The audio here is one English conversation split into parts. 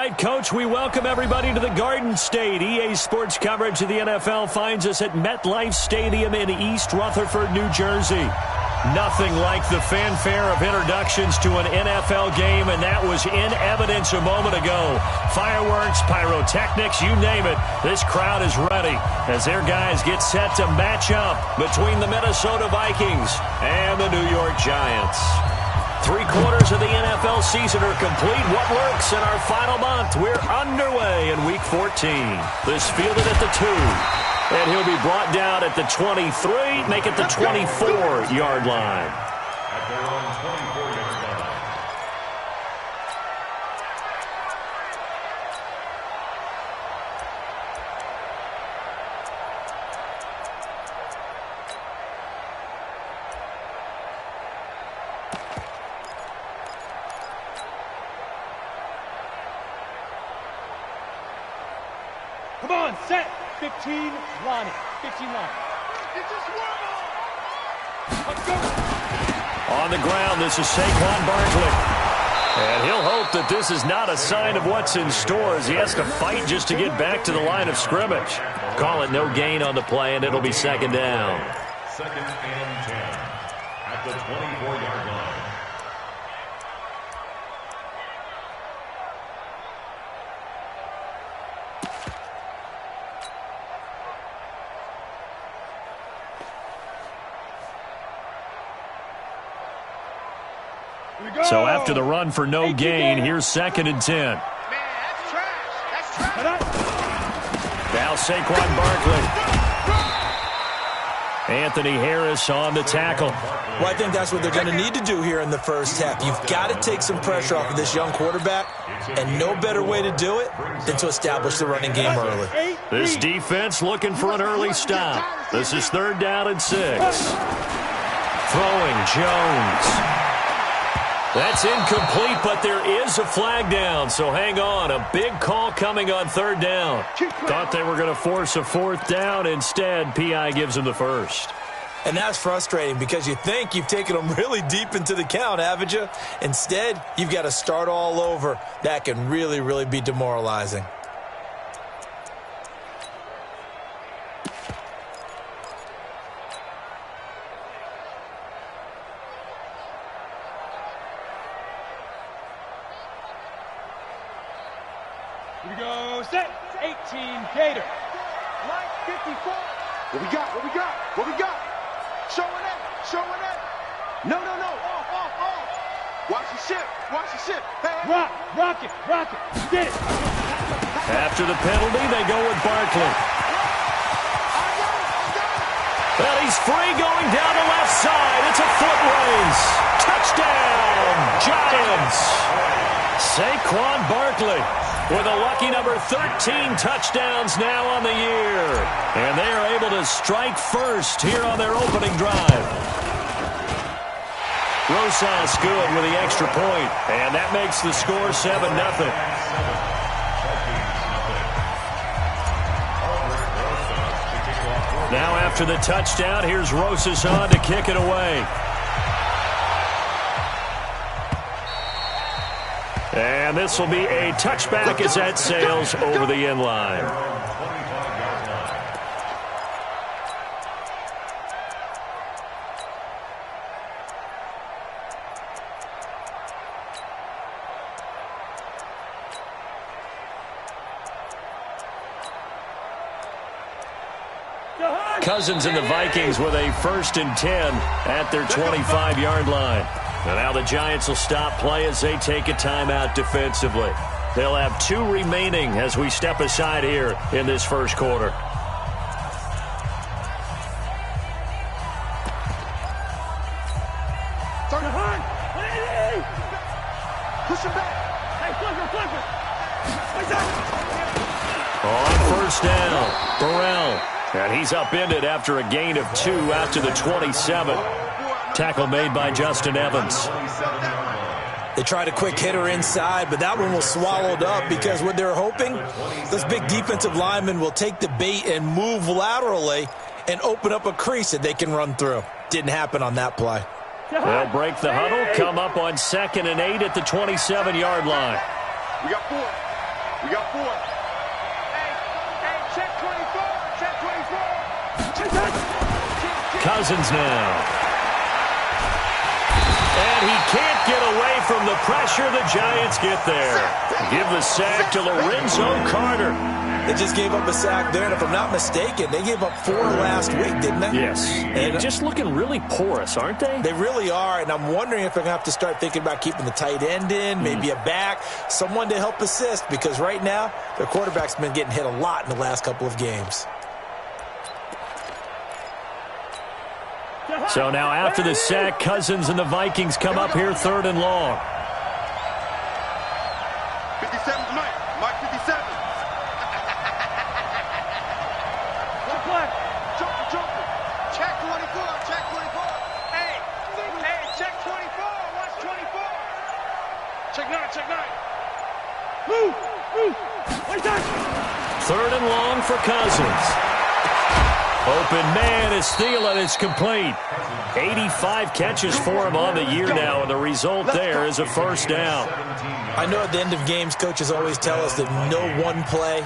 right, Coach, we welcome everybody to the Garden State. EA Sports coverage of the NFL finds us at MetLife Stadium in East Rutherford, New Jersey. Nothing like the fanfare of introductions to an NFL game, and that was in evidence a moment ago. Fireworks, pyrotechnics, you name it. This crowd is ready as their guys get set to match up between the Minnesota Vikings and the New York Giants. 3/4 of the NFL season are complete. What works in our final month? We're underway in Week 14. This fielded at the 2. And he'll be brought down at the 23, make it the 24-yard line. At their own 24-yard line. Come on, set. 15, line it. 15 line. Let's go. On the ground, this is Saquon Barkley. And he'll hope that this is not a sign of what's in store as he has to fight just to get back to the line of scrimmage. Call it no gain on the play, and it'll be second down. Second and 10 at the 24-yard line. So after the run for no gain, here's second and 10. Man, that's trash. That's trash. Now Saquon Barkley. Anthony Harris on the tackle. Well, I think that's what they're going to need to do here in the first half. You've got to take some pressure off of this young quarterback, and no better way to do it than to establish the running game early. This defense looking for an early stop. This is 3rd down and 6. Throwing Jones. That's incomplete, but there is a flag down, so hang on. A big call coming on 3rd down. Thought they were going to force a 4th down. Instead, P.I. gives them the first. And that's frustrating because you think you've taken them really deep into the count, haven't you? Instead, you've got to start all over. That can really, really be demoralizing. Here we go, set. 18, Gator. Line 54. What we got? What we got? What we got? Showing it. Showing it. No. Off. Watch the ship. Watch the ship. Hey. Rock it. Get it. After the penalty, they go with Barkley. Well, he's free going down the left side. It's a foot race. Touchdown, Giants. Saquon Barkley with a lucky number 13 touchdowns now on the year. And they are able to strike first here on their opening drive. Rosas good with the extra point, and that makes the score 7-0. Now after the touchdown, here's Rosas on to kick it away. And this will be a touchback as that sails over the end line. Cousins and the Vikings with a 1st and 10 at their 25-yard line. And now the Giants will stop play as they take a timeout defensively. They'll have 2 remaining as we step aside here in this first quarter. Push him back. On 1st down, Burrell. And he's upended after a gain of 2 out to the 27. Tackle made by Justin Evans. They tried a quick hitter inside, but that one was swallowed up because what they're hoping, this big defensive lineman will take the bait and move laterally and open up a crease that they can run through. Didn't happen on that play. They'll break the huddle, come up on 2nd and 8 at the 27-yard line. We got 4. We got 4. Hey, check 24. Check 24. Cousins now. And he can't get away from the pressure. The Giants get there. Give the sack to Lorenzo Carter. They just gave up a sack there, and if I'm not mistaken, they gave up 4 last week, didn't they? Yes. And just looking really porous, aren't they? They really are, and I'm wondering if they're going to have to start thinking about keeping the tight end in, maybe a back, someone to help assist, because right now, their quarterback's been getting hit a lot in the last couple of games. So now after the sack, Cousins and the Vikings come up here 3rd and long. 57's Mike. Mike 57. Jumper. Check 24. Check 24. Hey, check 24. Watch 24. Check 9. Move. What's that? 3rd and long for Cousins. Open man is Thielen. It's complete. 85 catches for him on the year now, and the result there is a first down. I know at the end of games, coaches always tell us that no one play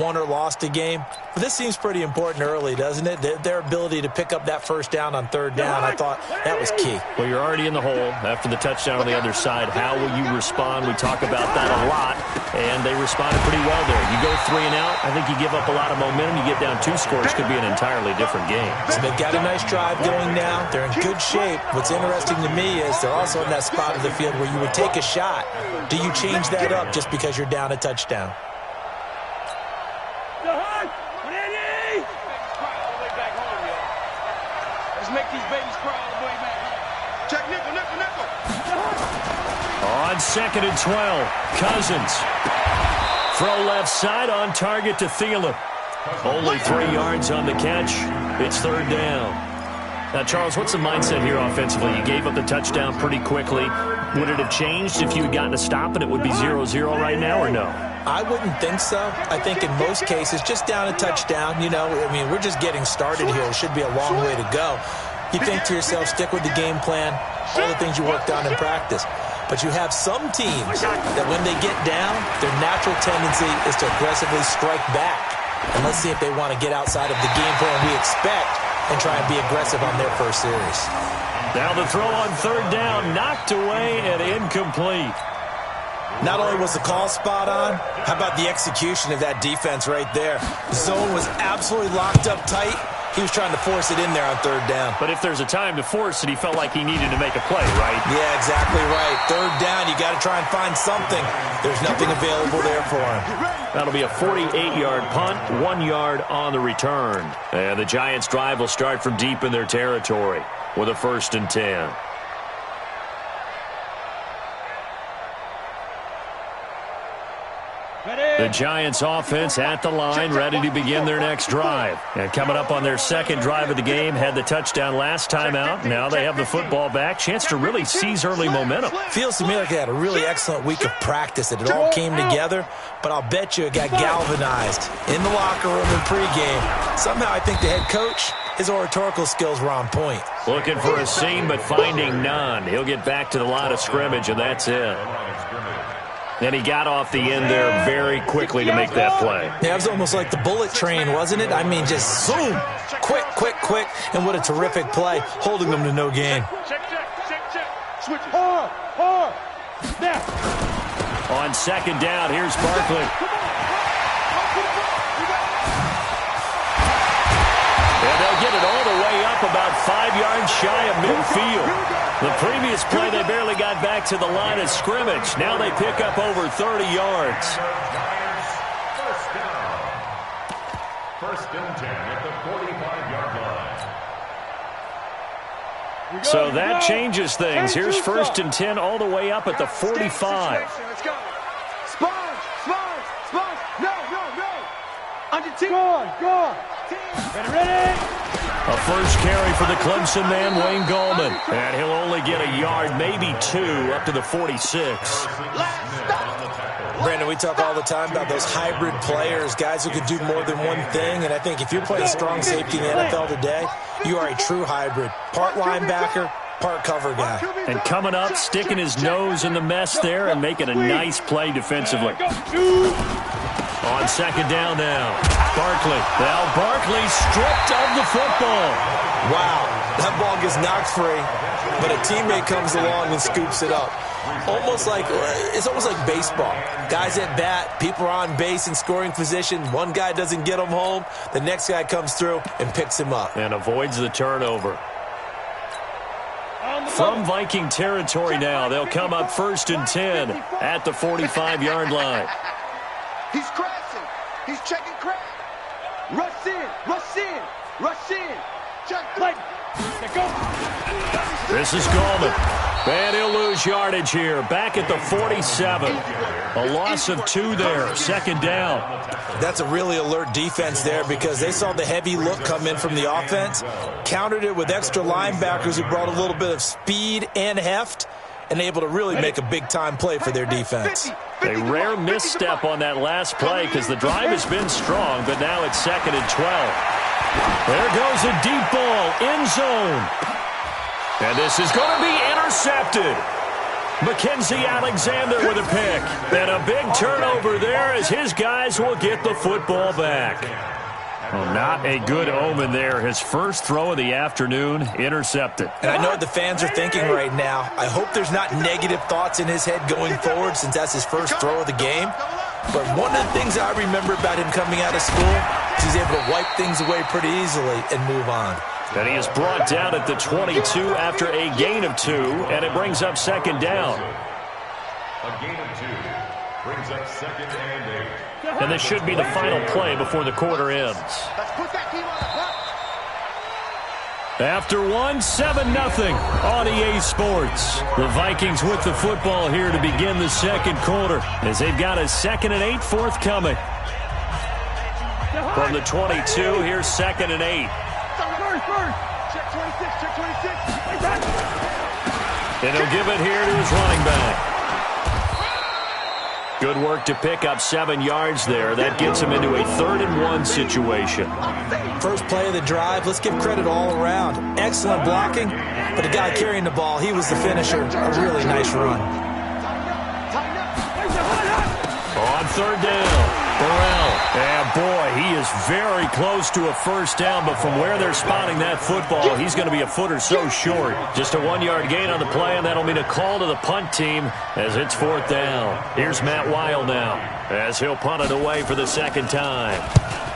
won or lost a game. But this seems pretty important early, doesn't it? Their ability to pick up that first down on 3rd down, I thought that was key. Well, you're already in the hole after the touchdown on the other side. How will you respond? We talk about that a lot, and they responded pretty well there. You go 3 and out, I think you give up a lot of momentum. You get down 2 scores, could be an entirely different game. So they've got a nice drive going now. They're in good shape. What's interesting to me is they're also in that spot of the field where you would take a shot. Do you change that up just because you're down a touchdown? Let's make these babies cry all the way back home. Check nickel. On 2nd and 12, Cousins. Throw left side on target to Thielen. Only 3 yards on the catch. It's 3rd down. Now, Charles, what's the mindset here offensively? You gave up the touchdown pretty quickly. Would it have changed if you had gotten a stop and it would be 0-0 right now, or no? I wouldn't think so. I think in most cases, just down a touchdown, we're just getting started here. It should be a long way to go. You think to yourself, stick with the game plan, all the things you worked on in practice. But you have some teams that when they get down, their natural tendency is to aggressively strike back. And let's see if they want to get outside of the game plan we expect and try and be aggressive on their first series. Now the throw on 3rd down, knocked away and incomplete. Not only was the call spot on, how about the execution of that defense right there? The zone was absolutely locked up tight. He was trying to force it in there on 3rd down. But if there's a time to force it, he felt like he needed to make a play, right? Yeah, exactly right. 3rd down, you got to try and find something. There's nothing available there for him. That'll be a 48-yard punt, 1 yard on the return. And the Giants' drive will start from deep in their territory with a 1st and 10. The Giants offense at the line, ready to begin their next drive. And coming up on their 2nd drive of the game, had the touchdown last time out. Now they have the football back. Chance to really seize early momentum. Feels to me like they had a really excellent week of practice, that it all came together. But I'll bet you it got galvanized in the locker room in pregame. Somehow I think the head coach, his oratorical skills were on point. Looking for a seam, but finding none. He'll get back to the line of scrimmage, and that's it. And he got off the end there very quickly to make that play. Yeah, it was almost like the bullet train, wasn't it? I mean, just zoom, quick, and what a terrific play, holding them to no gain. Check. Switch hard. Now. On 2nd down, here's Barkley. And they'll get it all the way up about 5 yards shy of midfield. The previous play, they barely got back to the line of scrimmage. Now they pick up over 30 yards. First and 10 at the 45-yard line. So that changes things. Here's 1st and 10 all the way up at the 45. Let's go. Sponge. No. Under 10. Go on. Ready. A first carry for the Clemson man, Wayne Gallman. And he'll only get a yard, maybe 2, up to the 46. Brandon, we talk all the time about those hybrid players, guys who could do more than one thing. And I think if you're playing strong safety in the NFL today, you are a true hybrid. Part linebacker, part cover guy. And coming up, sticking his nose in the mess there and making a nice play defensively. On second down now, Barkley. Now Barkley stripped of the football. Wow, that ball gets knocked free, but a teammate comes along and scoops it up. It's almost like baseball. Guys at bat, people are on base in scoring position. One guy doesn't get him home. The next guy comes through and picks him up. And avoids the turnover. From Viking territory now, they'll come up 1st and 10 at the 45-yard line. He's crashing. He's checking crash. Rush in. Rush in. Rush in. Check play. This is Gallman. And he'll lose yardage here. Back at the 47. A loss of 2 there. 2nd down. That's a really alert defense there because they saw the heavy look come in from the offense, countered it with extra linebackers who brought a little bit of speed and heft, and able to really make a big-time play for their defense. A rare misstep on that last play because the drive has been strong, but now it's 2nd and 12. There goes a deep ball, end zone. And this is going to be intercepted. Mackenzie Alexander with a pick. And a big turnover there as his guys will get the football back. Well, not a good omen there. His first throw of the afternoon, intercepted. And I know what the fans are thinking right now. I hope there's not negative thoughts in his head going forward since that's his first throw of the game. But one of the things I remember about him coming out of school is he's able to wipe things away pretty easily and move on. And he is brought down at the 22 after a gain of 2, and it brings up 2nd down. A gain of 2 brings up 2nd and 8. And this should be the final play before the quarter ends. After 1, 7-0 on EA Sports. The Vikings with the football here to begin the second quarter as they've got a 2nd and 8 forthcoming. From the 22, here's 2nd and 8. Check 26, check 26. And he'll give it here to his running back. Good work to pick up 7 yards there. That gets him into a 3rd and 1 situation. First play of the drive, let's give credit all around. Excellent blocking, but the guy carrying the ball, he was the finisher. A really nice run. On 3rd down, Burrell. And boy, he is very close to a first down, but from where they're spotting that football, he's going to be a foot or so short. Just a 1-yard gain on the play, and that'll mean a call to the punt team as it's 4th down. Here's Matt Weil now as he'll punt it away for the 2nd time.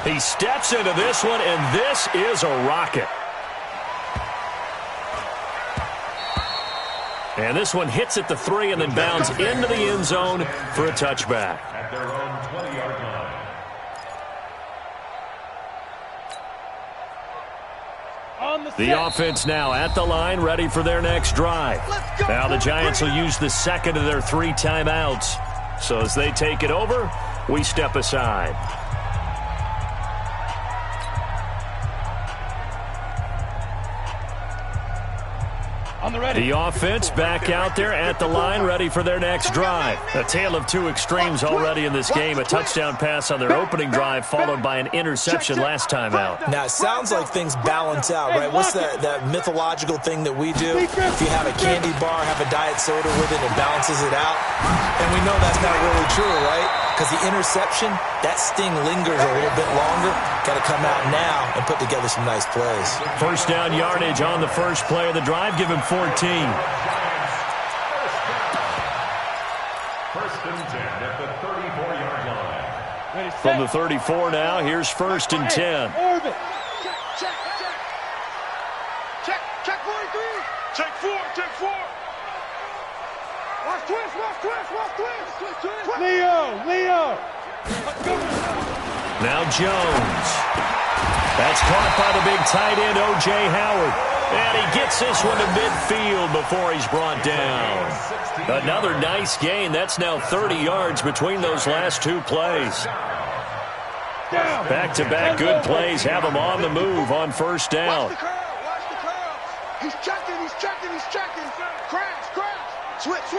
He steps into this one, and this is a rocket. And this one hits at the 3 and then bounds into the end zone for a touchback. At their own 20-yard line. The offense now at the line, ready for their next drive. Now the Giants will use the 2nd of their 3 timeouts. So as they take it over, we step aside. The offense back out there at the line, ready for their next drive. A tale of 2 extremes already in this game. A touchdown pass on their opening drive, followed by an interception last time out. Now, it sounds like things balance out, right? What's that mythological thing that we do? If you have a candy bar, have a diet soda with it, it balances it out. And we know that's not really true, right? Because the interception, that sting lingers a little bit longer. Got to come out now and put together some nice plays. First down yardage on the first play of the drive. Give him 14. First and 10 at the 34-yard line. From the 34 now, here's 1st and 10. Orbit. Check 43. Check 4, check 4. Watch twist, watch twist, watch twist. Leo. Now Jones. That's caught by the big tight end, O.J. Howard. And he gets this one to midfield before he's brought down. Another nice gain. That's now 30 yards between those last 2 plays. Back-to-back good plays have him on the move on first down. Watch the curl. He's checking. Crash. Switch.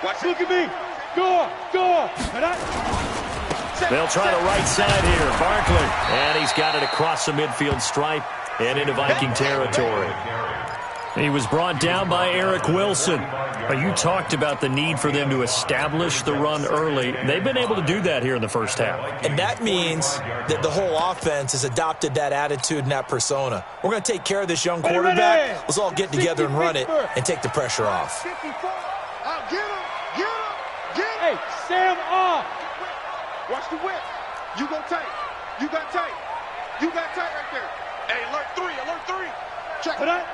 Watch Look at me. Go. They'll try the right side here. Barkley. And he's got it across the midfield stripe and into Viking territory. He was brought down by Eric Wilson. You talked about the need for them to establish the run early. They've been able to do that here in the first half. And that means that the whole offense has adopted that attitude and that persona. We're going to take care of this young quarterback. Let's all get together and run it and take the pressure off. Get him. Get him. Hey, Sam off. Watch the whip. You go tight. You got tight. You got tight right there. Hey, alert three. Check. Put up.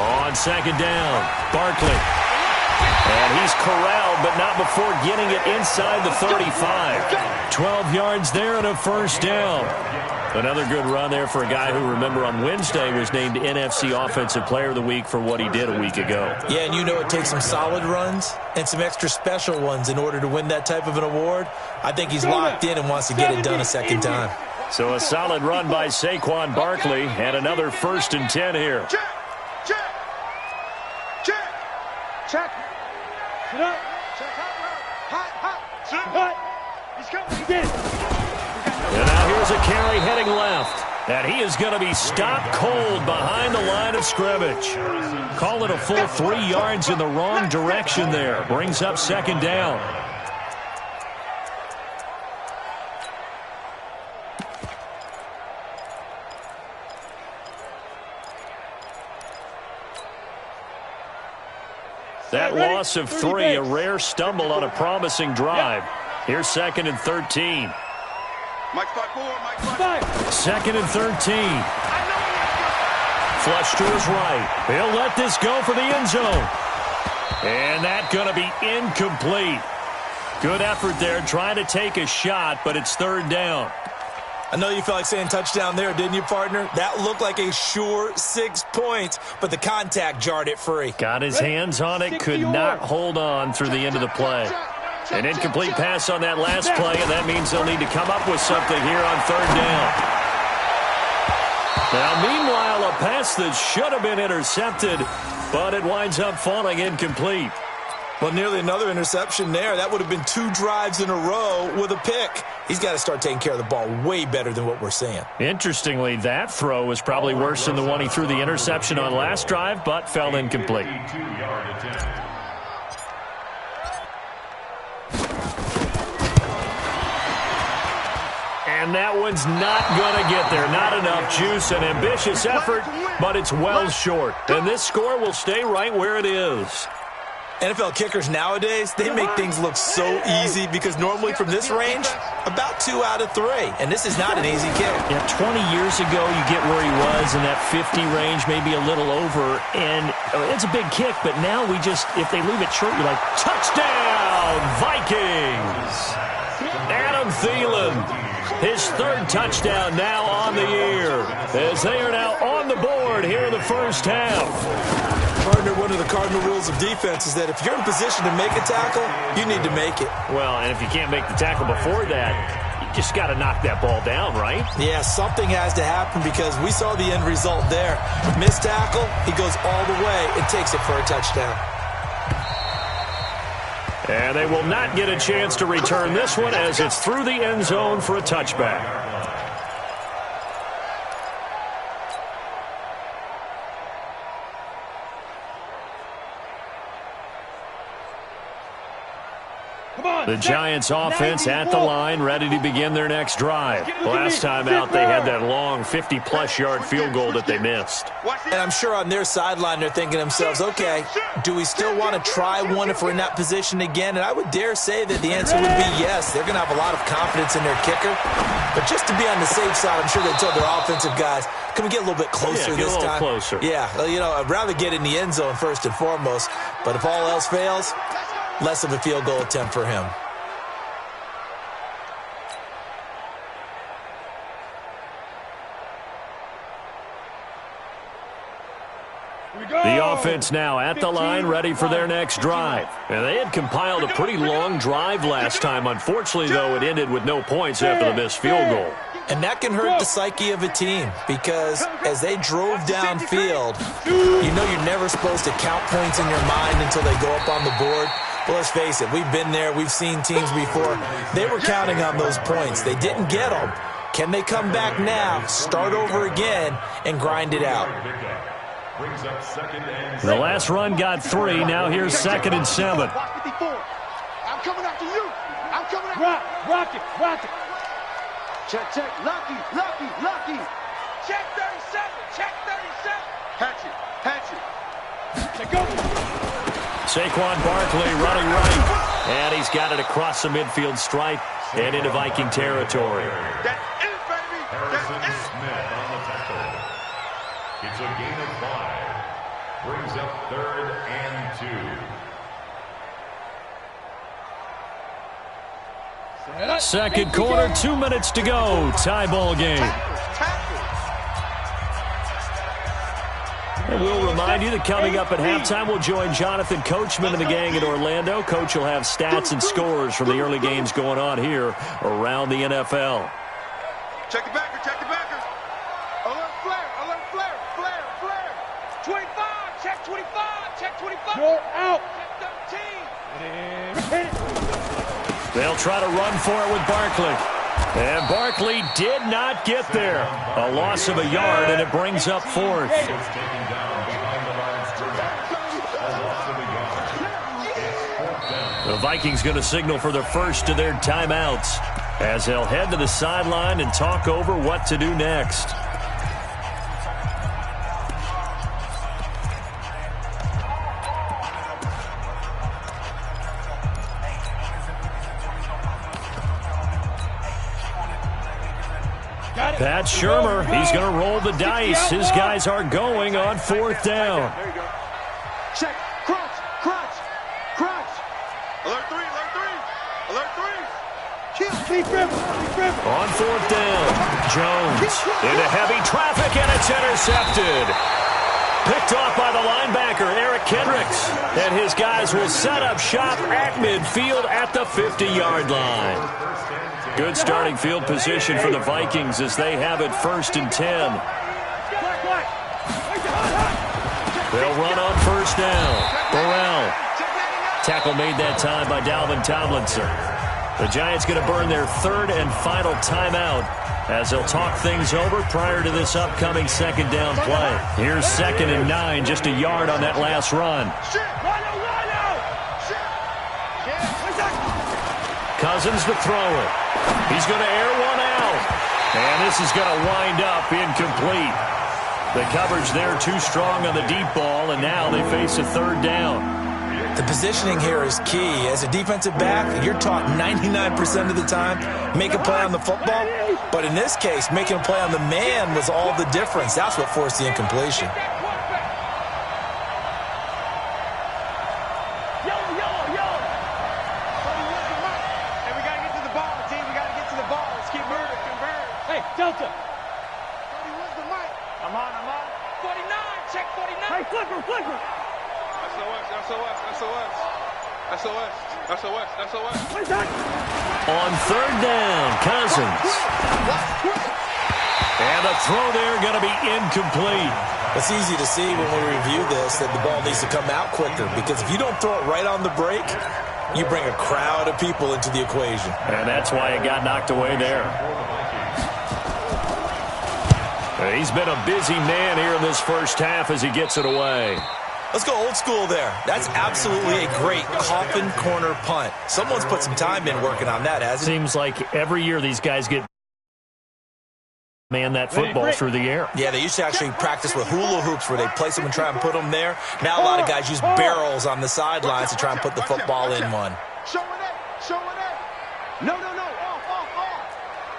On second down, Barkley. And he's corralled, but not before getting it inside the 35. 12 yards there and a first down. Another good run there for a guy who, remember, on Wednesday was named NFC Offensive Player of the Week for what he did a week ago. Yeah, and you know it takes some solid runs and some extra special ones in order to win that type of an award. I think he's locked in and wants to get it done a second time. So a solid run by Saquon Barkley and another 1st and 10 here. Check. Sit up. Check. Hot. Cut. He's coming. He did. And now here's a carry heading left. And he is going to be stopped cold behind the line of scrimmage. Call it a full 3 yards in the wrong direction there. Brings up second down. That loss of 3, a rare stumble on a promising drive. Here's 2nd and 13. Mike 5-4. 2nd and 13. Flush to his right. He'll let this go for the end zone. And that's going to be incomplete. Good effort there trying to take a shot, but it's 3rd down. I know you felt like saying touchdown there, didn't you, partner? That looked like a sure 6 points, but the contact jarred it free. Got his hands on it, could not hold on through the end of the play. An incomplete pass on that last play, and that means they'll need to come up with something here on 3rd down. Now, meanwhile, a pass that should have been intercepted, but it winds up falling incomplete. Well, nearly another interception there. That would have been 2 drives in a row with a pick. He's got to start taking care of the ball way better than what we're seeing. Interestingly, that throw was probably worse than the one he threw the interception on last drive, but fell incomplete. And that one's not going to get there. Not enough juice. An ambitious effort, but it's well short. And this score will stay right where it is. NFL kickers nowadays, they make things look so easy because normally from this range, about 2 out of 3. And this is not an easy kick. Yeah, 20 years ago, you get where he was in that 50 range, maybe a little over. And it's a big kick, but now we just, if they leave it short, you're like, touchdown, Vikings! Adam Thielen, his 3rd touchdown now on the year, as they are now on the board here in the first half. Partner, one of the cardinal rules of defense is that if you're in position to make a tackle, you need to make it. Well, and if you can't make the tackle before that, you just got to knock that ball down, right? Yeah, something has to happen because we saw the end result there. Missed tackle, he goes all the way and takes it for a touchdown. And they will not get a chance to return this one as it's through the end zone for a touchback. The Giants offense at the line, ready to begin their next drive. Last time out, they had that long 50-plus yard field goal that they missed. And I'm sure on their sideline, they're thinking to themselves, okay, do we still want to try one if we're in that position again? And I would dare say that the answer would be yes. They're going to have a lot of confidence in their kicker. But just to be on the safe side, I'm sure they told their offensive guys, can we get a little bit closer this time? Closer. Yeah, you know, I'd rather get in the end zone first and foremost. But if all else fails, less of a field goal attempt for him. The offense now at the line, ready for their next drive. And they had compiled a pretty long drive last time. Unfortunately, though, it ended with no points after the missed field goal. And that can hurt the psyche of a team because as they drove downfield, you know you're never supposed to count points in your mind until they go up on the board. Well, let's face it, we've been there. We've seen teams before. They were counting on those points. They didn't get them. Can they come back now, start over again, and grind it out? The last run got 3. Now here's 2nd and 7. I'm coming after you. I'm coming after you. Rock it. Check. Lucky. Check 37. Hatchet. Check go. Saquon Barkley running right. And he's got it across the midfield stripe and into Viking territory. That's it, baby. Harrison Smith on the tackle. It's a gain of 5. Brings up 3rd and 2. Second quarter, 2 minutes to go. Tie ball game. And we'll remind you that coming up at halftime, we'll join Jonathan Coachman and the gang in Orlando. Coach will have stats and scores from the early games going on here around the NFL. Check the backer. Alert flare. 25. Check 25. You're out. Check 13. Hit it. They'll try to run for it with Barkley. And Barkley did not get there. A loss of a yard, and it brings up 4th. The Vikings going to signal for the first of their timeouts as they'll head to the sideline and talk over what to do next. Pat Shurmur, he's going to roll the dice. His guys are going on 4th down. There you go. Check. Crunch. Alert 3. Keep grip. On 4th down, Jones into heavy traffic, and it's intercepted. Picked off by the linebacker, Eric Kendricks. And his guys will set up shop at midfield at the 50-yard line. Good starting field position for the Vikings as they have it 1st and 10. They'll run on 1st down. Burrell. Tackle made that time by Dalvin Tomlinson. The Giants going to burn their 3rd and final timeout as they'll talk things over prior to this upcoming 2nd down play. Here's 2nd and 9, just a yard on that last run. Cousins to throw it. He's going to air one out. And this is going to wind up incomplete. The coverage there too strong on the deep ball, and now they face a 3rd down. The positioning here is key. As a defensive back, you're taught 99% of the time, make a play on the football. But in this case, making a play on the man was all the difference. That's what forced the incompletion. Delta. 40, where's the mic? I'm on. 49, check 49. Hey, flipper. SOS. Where's that? On 3rd down, Cousins. And the throw there going to be incomplete. It's easy to see when we review this that the ball needs to come out quicker, because if you don't throw it right on the break, you bring a crowd of people into the equation. And that's why it got knocked away there. He's been a busy man here in this first half as he gets it away. Let's go old school there. That's absolutely a great coffin corner punt. Someone's put some time in working on that, hasn't he? Seems like every year these guys get man that football through the air. Yeah, they used to actually practice with hula hoops where they place them and try and put them there. Now a lot of guys use barrels on the sidelines to try and put the football in one. Showing it. No. Off.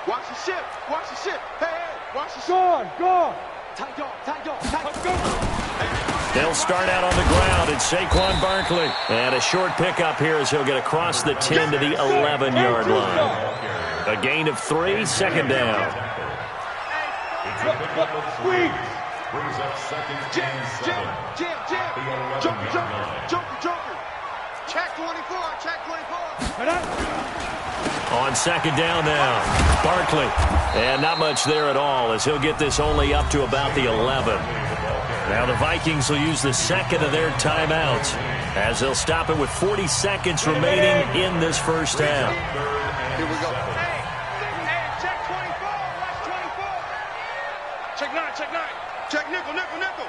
Watch the ship. Hey, watch the ship. Gone. Tight dog. They'll start out on the ground. It's Saquon Barkley. And a short pickup here as he'll get across the 10 to the 11-yard line. A gain of 3, 2nd down. Squeeze. Brings up 2nd and 7. Jam. Joker. Check 24. On 2nd down now, Barkley. And not much there at all as he'll get this only up to about the 11. Now the Vikings will use the 2nd of their timeouts as they'll stop it with 40 seconds remaining in this first half. Here we go. Hey, check 24. Check nickel, nickel, nickel.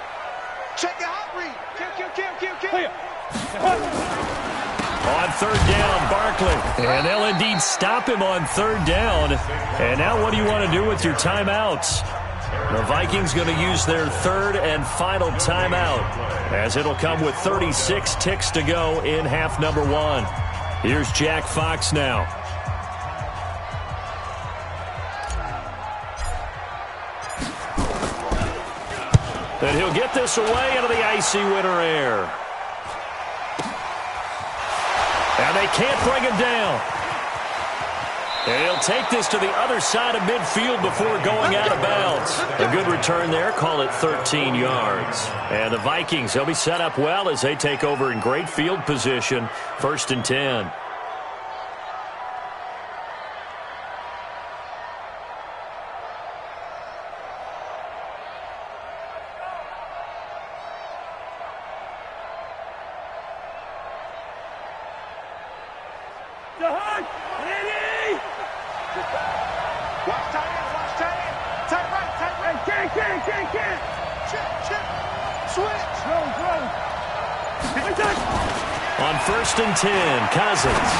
Check your hot read. Kill. Clear. On third down, Barkley. And they'll indeed stop him on third down. And now what do you want to do with your timeouts? The Vikings going to use their third and final timeout, as it'll come with 36 ticks to go in half number one. Here's Jack Fox now. And he'll get this away into the icy winter air. And they can't bring him down. And he'll take this to the other side of midfield before going out of bounds. A good return there. Call it 13 yards. And the Vikings, they'll be set up well as they take over in great field position. 1st and 10. On 1st and 10, Cousins.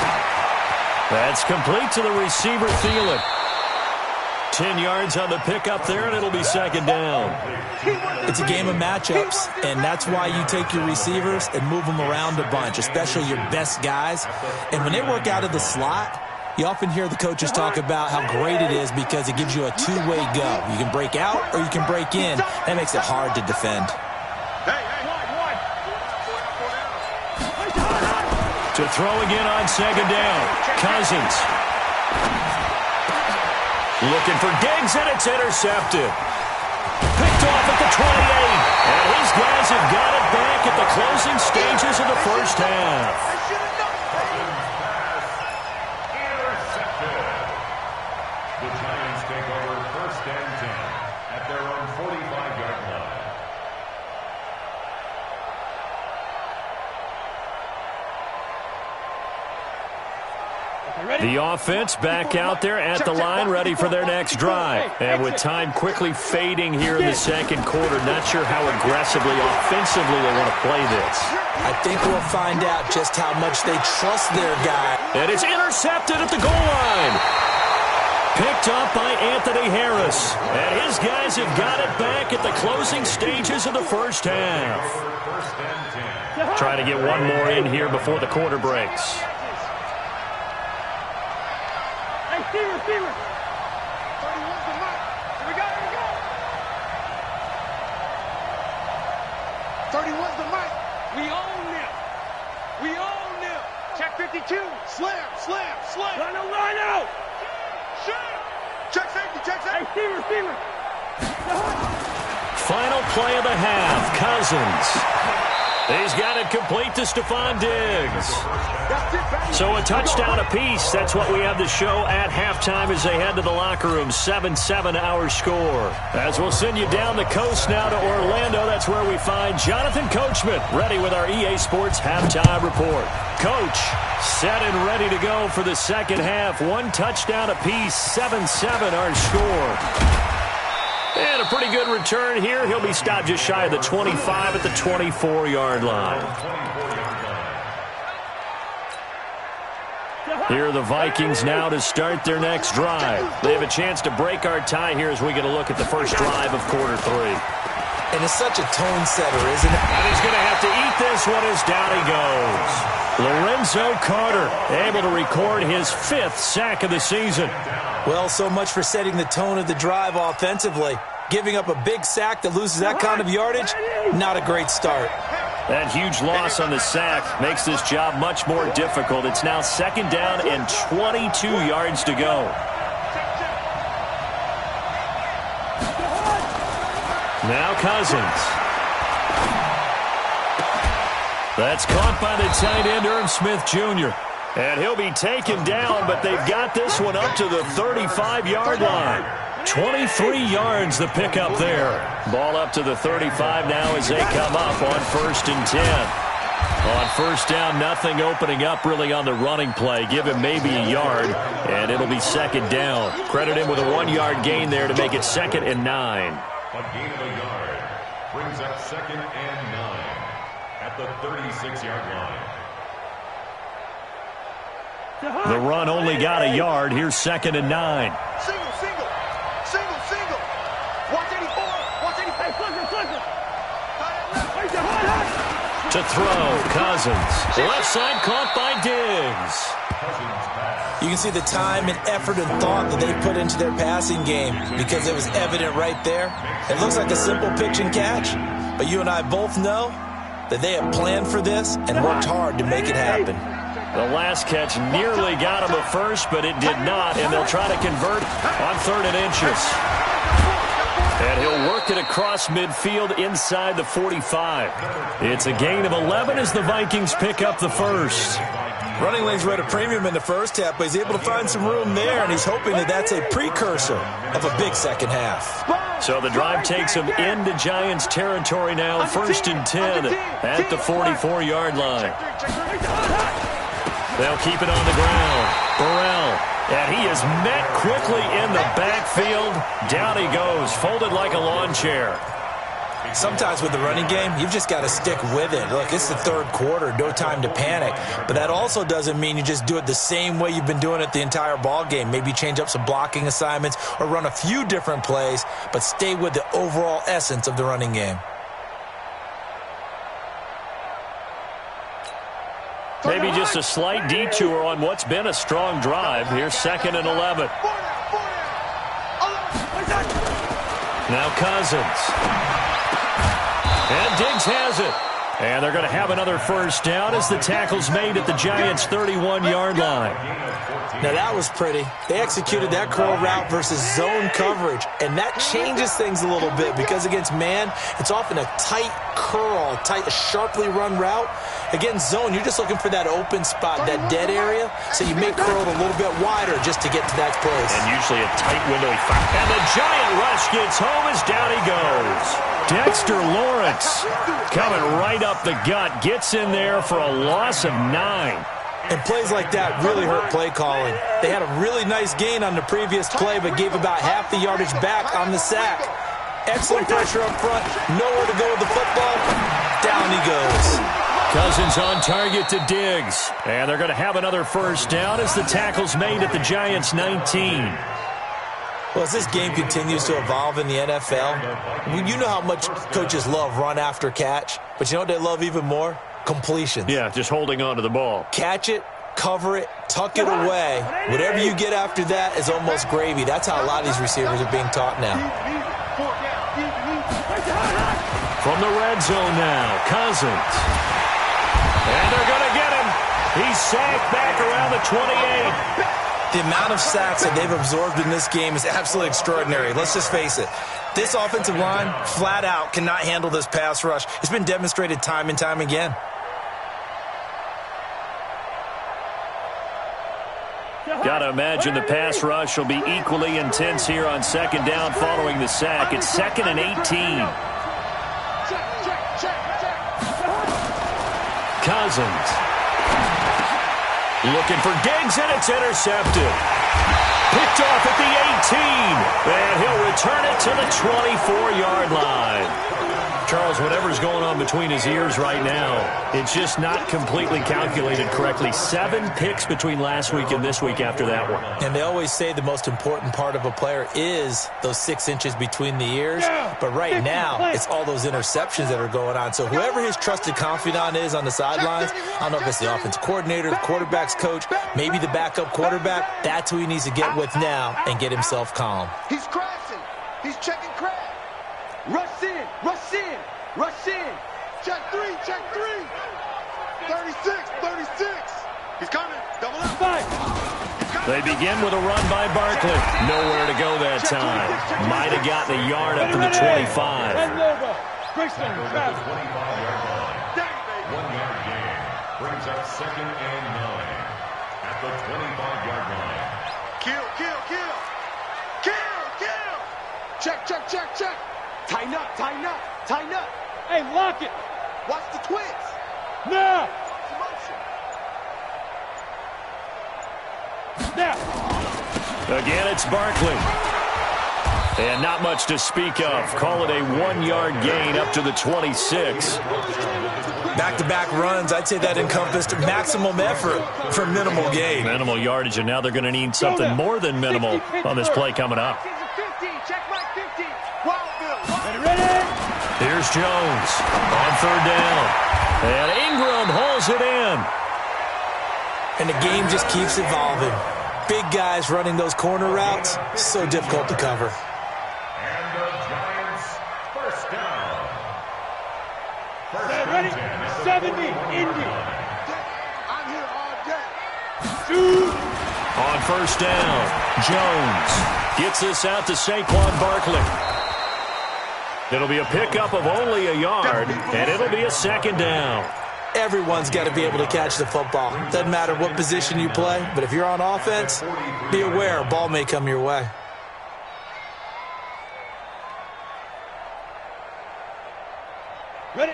That's complete to the receiver, Thielen. 10 yards on the pickup there, and it'll be 2nd down. It's a game of matchups, and that's why you take your receivers and move them around a bunch, especially your best guys. And when they work out of the slot, you often hear the coaches talk about how great it is because it gives you a two-way go. You can break out or you can break in. That makes it hard to defend. To throw again on 2nd down, Cousins. Looking for Diggs, and it's intercepted. Picked off at the 28. And his guys have got it back at the closing stages of the first half. Intercepted. The Giants take over 1st and 10 at their own 45-yard line. The offense back out there at the line, ready for their next drive. And with time quickly fading here in the 2nd quarter, not sure how aggressively, offensively they want to play this. I think we'll find out just how much they trust their guy. And it's intercepted at the goal line. Picked up by Anthony Harris. And his guys have got it back at the closing stages of the first half. Trying to get one more in here before the quarter breaks. Receiver. 31's the mark. Here we go. 31's the mark. We own them. Check 52. Slam. Line out. Shoot. Check safety. Receiver. Final play of the half, Cousins. He's got it complete to Stephon Diggs. So a touchdown apiece. That's what we have to show at halftime as they head to the locker room. 7-7 our score. As we'll send you down the coast now to Orlando, that's where we find Jonathan Coachman, ready with our EA Sports halftime report. Coach, set and ready to go for the second half. One touchdown apiece. 7-7 our score. And a pretty good return here. He'll be stopped just shy of the 25 at the 24-yard line. Here are the Vikings now to start their next drive. They have a chance to break our tie here as we get a look at the first drive of quarter 3. And it's such a tone setter, isn't it? And he's going to have to eat this one as down he goes. Lorenzo Carter able to record his 5th sack of the season. Well, so much for setting the tone of the drive offensively. Giving up a big sack that loses that kind of yardage, not a great start. That huge loss on the sack makes this job much more difficult. It's now 2nd down and 22 yards to go. Now Cousins. That's caught by the tight end, Irv Smith Jr. And he'll be taken down, but they've got this one up to the 35-yard line. 23 yards the pickup there. Ball up to the 35 now as they come up on 1st and 10. On 1st down, nothing opening up really on the running play. Give him maybe a yard, and it'll be 2nd down. Credit him with a 1-yard gain there to make it 2nd and 9. A gain of a yard. brings up 2nd and 9 at the 36-yard line. The run only got a yard. Here's 2nd and 9. Single, single. Single, single. Watch 84. Watch 84. Hey, flipper. To throw, Cousins. Left side caught by Diggs. You can see the time and effort and thought that they put into their passing game because it was evident right there. It looks like a simple pitch and catch, but you and I both know that they have planned for this and worked hard to make it happen. The last catch nearly got him a first, but it did not, and they'll try to convert on 3rd and inches. And he'll work it across midfield inside the 45. It's a gain of 11 as the Vikings pick up the first. Running lanes were at a premium in the first half, but he's able to find some room there, and he's hoping that that's a precursor of a big second half. So the drive takes him into Giants territory now, 1st and 10 at the 44-yard line. They'll keep it on the ground. Burrell, and he is met quickly in the backfield. Down he goes, folded like a lawn chair. Sometimes with the running game, you've just got to stick with it. Look, it's the 3rd quarter, no time to panic. But that also doesn't mean you just do it the same way you've been doing it the entire ball game. Maybe change up some blocking assignments or run a few different plays, but stay with the overall essence of the running game. Maybe just a slight detour on what's been a strong drive. Here's 2nd and 11. Now Cousins. And Diggs has it. And they're going to have another first down as the tackle's made at the Giants' 31-yard line. Now that was pretty. They executed that curl route versus zone coverage, and that changes things a little bit because against man, it's often a tight curl, a sharply run route. Against zone, you're just looking for that open spot, that dead area, so you make curl a little bit wider just to get to that place. And usually a tight window. And the giant rush gets home as down he goes. Dexter Lawrence coming right up the gut, gets in there for a loss of 9. And plays like that really hurt play calling. They had a really nice gain on the previous play, but gave about half the yardage back on the sack. Excellent pressure up front. Nowhere to go with the football. Down he goes. Cousins on target to Diggs. And they're going to have another first down as the tackle's made at the Giants' 19. Well, as this game continues to evolve in the NFL, you know how much coaches love run after catch, but you know what they love even more? Completions. Yeah, just holding on to the ball. Catch it, cover it, tuck it away. Whatever you get after that is almost gravy. That's how a lot of these receivers are being taught now. From the red zone now, Cousins. And they're going to get him. He's sacked back around the 28. The amount of sacks that they've absorbed in this game is absolutely extraordinary. Let's just face it. This offensive line, flat out, cannot handle this pass rush. It's been demonstrated time and time again. Got to imagine the pass rush will be equally intense here on 2nd down following the sack. It's 2nd and 18. Cousins. Looking for Diggs, and it's intercepted. Picked off at the 18. And he'll return it to the 24-yard line. Charles, whatever's going on between his ears right now, it's just not completely calculated correctly. 7 picks between last week and this week after that one. And they always say the most important part of a player is those 6 inches between the ears. But right now, it's all those interceptions that are going on. So whoever his trusted confidant is on the sidelines, I don't know if it's the offensive coordinator, the quarterback's coach, maybe the backup quarterback, that's who he needs to get with now and get himself calm. He's crashing. He's checking crash. Rush in. Rush in. Rush in. Check 3. Check 3. 36. 36. He's coming. Double up. 5. They begin with a run by Barkley. Nowhere to go that time. Might have gotten a yard up to the 25. At the 25-yard line. 1-yard gain. Brings up 2nd and 9. At the 25-yard line. Kill. Kill. Kill. Kill. Kill. Check. Check. Check. Check. Tighten up. Tighten up. Tighten up. Hey, lock it. Watch the twins. Now. Now. Again, it's Barkley. And not much to speak of. Call it a 1-yard gain up to the 26. Back-to-back runs, I'd say that encompassed maximum effort for minimal gain. Minimal yardage, and now they're going to need something more than minimal on this play coming up. Here's Jones on 3rd down. And Ingram hauls it in. And the game just keeps evolving. Big guys running those corner routes, so difficult to cover. And the Giants first down. Ready? 70, Indy. I'm here all day. Shoot. On 1st down, Jones gets this out to Saquon Barkley. It'll be a pickup of only a yard, and it'll be a 2nd down. Everyone's got to be able to catch the football. Doesn't matter what position you play, but if you're on offense, be aware a ball may come your way.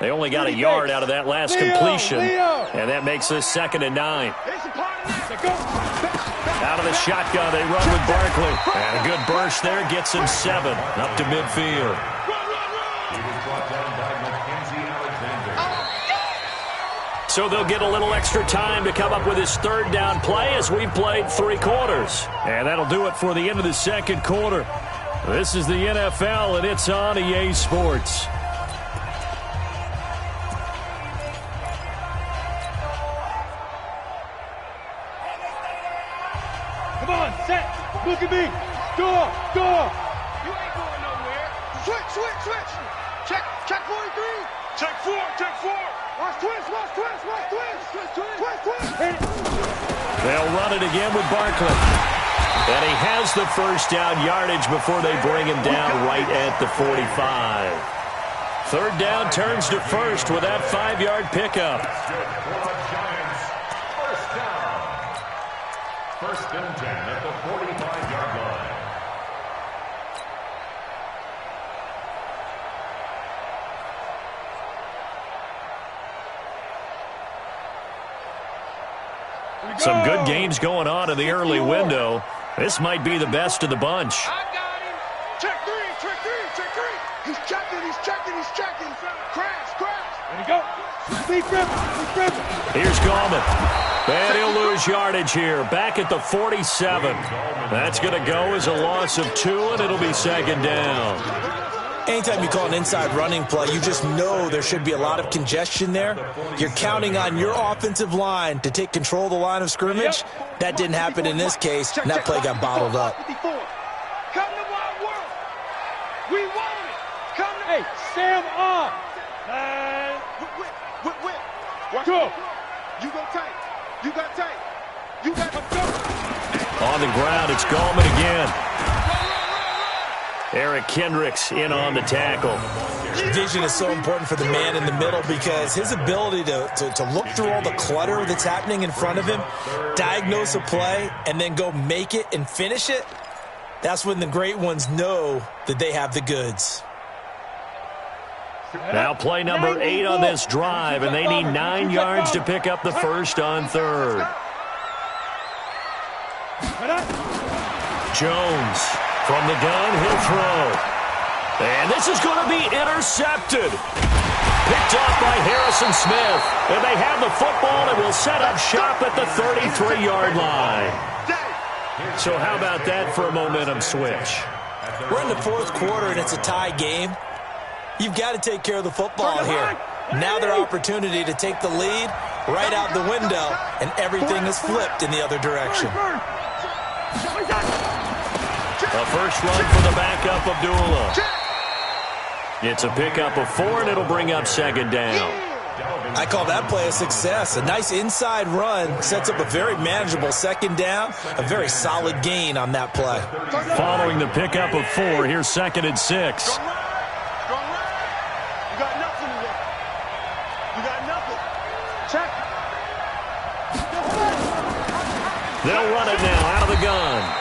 They only got a yard out of that last completion, and that makes this 2nd and 9. Out of the shotgun, they run with Barkley. And a good burst there gets him 7 up to midfield. He was brought down by Mackenzie Alexander. So they'll get a little extra time to come up with his 3rd down play as we've played 3 quarters. And that'll do it for the end of the 2nd quarter. This is the NFL, and it's on EA Sports. Come on, set. Look at me. Door. You ain't going nowhere. Switch. Check 43. Check 4. Watch twist. They'll run it again with Barkley. And he has the 1st down yardage before they bring him down right at the 45. 3rd down turns to 1st with that 5-yard pickup. For the Giants, first down. 1st and 10 at the 45-yard line. Some good games going on in the early window. This might be the best of the bunch. I got him. Check 3. He's checking. Crash. There you go. Deep grip. Here's Gallman. And he'll lose yardage here. Back at the 47. That's going to go as a loss of 2, and it'll be 2nd down. Anytime you call an inside running play, you just know there should be a lot of congestion there. You're counting on your offensive line to take control of the line of scrimmage. That didn't happen in this case, and that play got bottled up. Come to Wild World. We want it. Come to... Hey, Sam on. Whip. Watch Go. You go tight. You got tight. You got... On the ground, it's Gallman again. Eric Kendricks in on the tackle. Vision is so important for the man in the middle because his ability to look through all the clutter that's happening in front of him, diagnose a play, and then go make it and finish it, that's when the great ones know that they have the goods. Now play number 8 on this drive, and they need 9 yards to pick up the 1st on 3rd. Jones from the gun, he'll throw. And this is going to be intercepted. Picked off by Harrison Smith. And they have the football and will set up shop at the 33-yard line. So how about that for a momentum switch? We're in the 4th quarter, and it's a tie game. You've got to take care of the football here. Now their opportunity to take the lead right out the window, and everything is flipped in the other direction. A first run for the backup, Abdullah. It's a pickup of 4, and it'll bring up 2nd down. I call that play a success. A nice inside run sets up a very manageable 2nd down, a very solid gain on that play. Following the pickup of 4, here's 2nd and 6. You got nothing today. You got nothing. Check. They'll run it now out of the gun.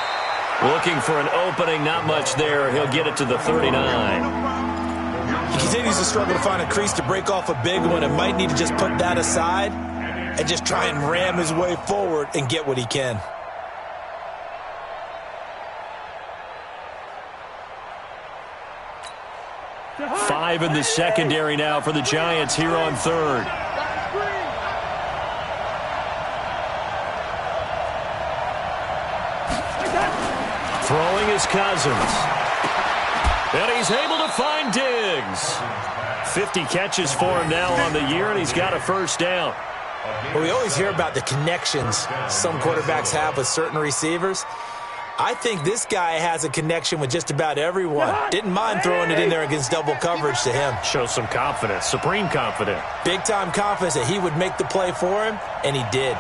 Looking for an opening, not much there. He'll get it to the 39. He continues to struggle to find a crease to break off a big one and might need to just put that aside and just try and ram his way forward and get what he can. 5 in the secondary now for the Giants here on third. Throwing is Cousins. And he's able to find Diggs. 50 catches for him now on the year, and he's got a first down. Well, we always hear about the connections some quarterbacks have with certain receivers. I think this guy has a connection with just about everyone. Didn't mind throwing it in there against double coverage to him. Shows some confidence, supreme confidence. Big-time confidence that he would make the play for him, and he did.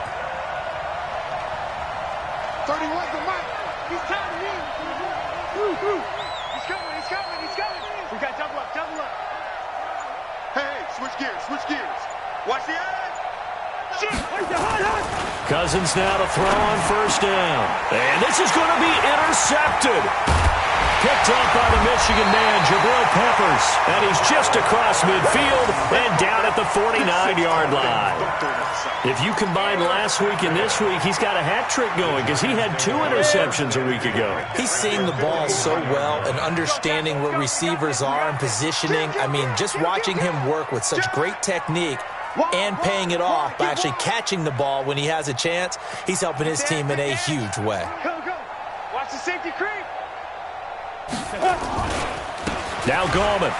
31's the mic. He's counting in. He's coming. We got double up. Hey, switch gears. Watch the eyes. Cousins now to throw on first down. And this is going to be intercepted. Picked up by the Michigan man, Jabril Peppers. And he's just across midfield and down at the 49-yard line. If you combine last week and this week, he's got a hat trick going because he had 2 interceptions a week ago. He's seeing the ball so well and understanding where receivers are and positioning. I mean, just watching him work with such great technique and paying it off by actually catching the ball when he has a chance, he's helping his team in a huge way. Go. Watch the safety creep. Now Gallman.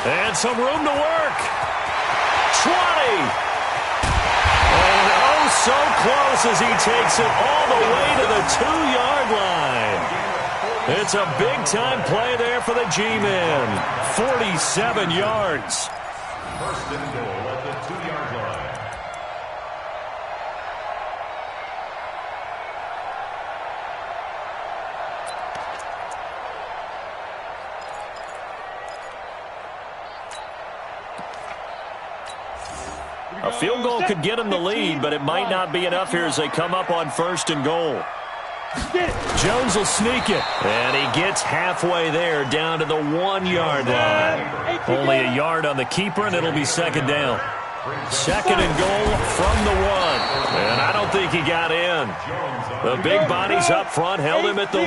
And some room to work. 20. And oh, so close as he takes it all the way to the 2-yard line. It's a big-time play there for the G-men. 47 yards. First and goal at the 2-yard line. A field goal could get him the lead, but it might not be enough here as they come up on first and goal. Jones will sneak it, and he gets halfway there down to the 1-yard line. Only a yard on the keeper, and it'll be second down. Second and goal from the 1, and I don't think he got in. The big bodies up front held him at the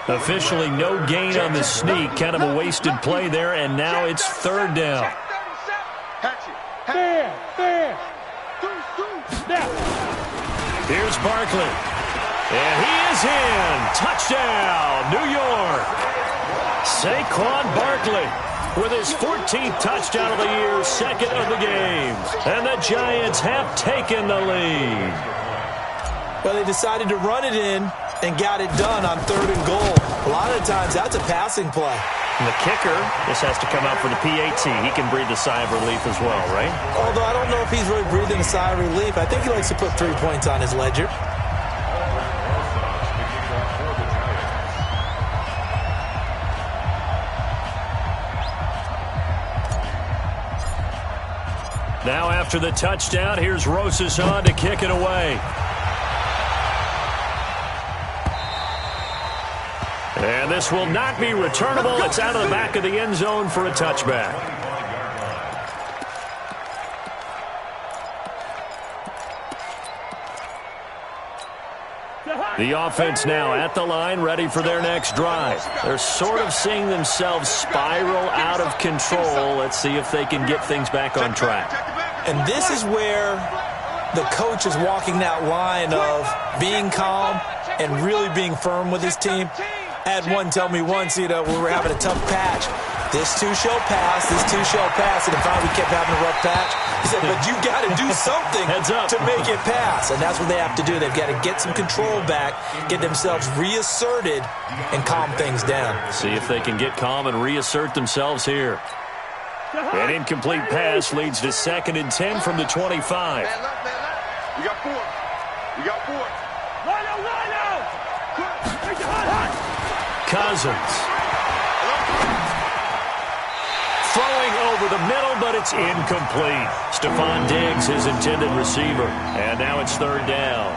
1. Officially no gain on the sneak, kind of a wasted play there, and now it's third down. Fair. Here's Barkley. And he is in. Touchdown, New York. Saquon Barkley with his 14th touchdown of the year, second of the game. And the Giants have taken the lead. Well, they decided to run it in and got it done on third and goal. A lot of times that's a passing play. And the kicker just has to come out for the PAT. He can breathe a sigh of relief as well, right? Although I don't know if he's really breathing a sigh of relief. I think he likes to put 3 points on his ledger. Now after the touchdown, here's Rosas on to kick it away. And this will not be returnable. It's out of the back of the end zone for a touchback. The offense now at the line, ready for their next drive. They're sort of seeing themselves spiral out of control. Let's see if they can get things back on track. And this is where the coach is walking that line of being calm and really being firm with his team. I had one tell me once, we were having a tough patch. This too shall pass, this too shall pass. And finally we kept having a rough patch. He said, but you got to do something to make it pass. And that's what they have to do. They've got to get some control back, get themselves reasserted, and calm things down. See if they can get calm and reassert themselves here. An incomplete pass leads to 2nd and 10 from the 25. You got 4. Cousins. Throwing over the middle, but it's incomplete. Stephon Diggs, his intended receiver. And now it's third down.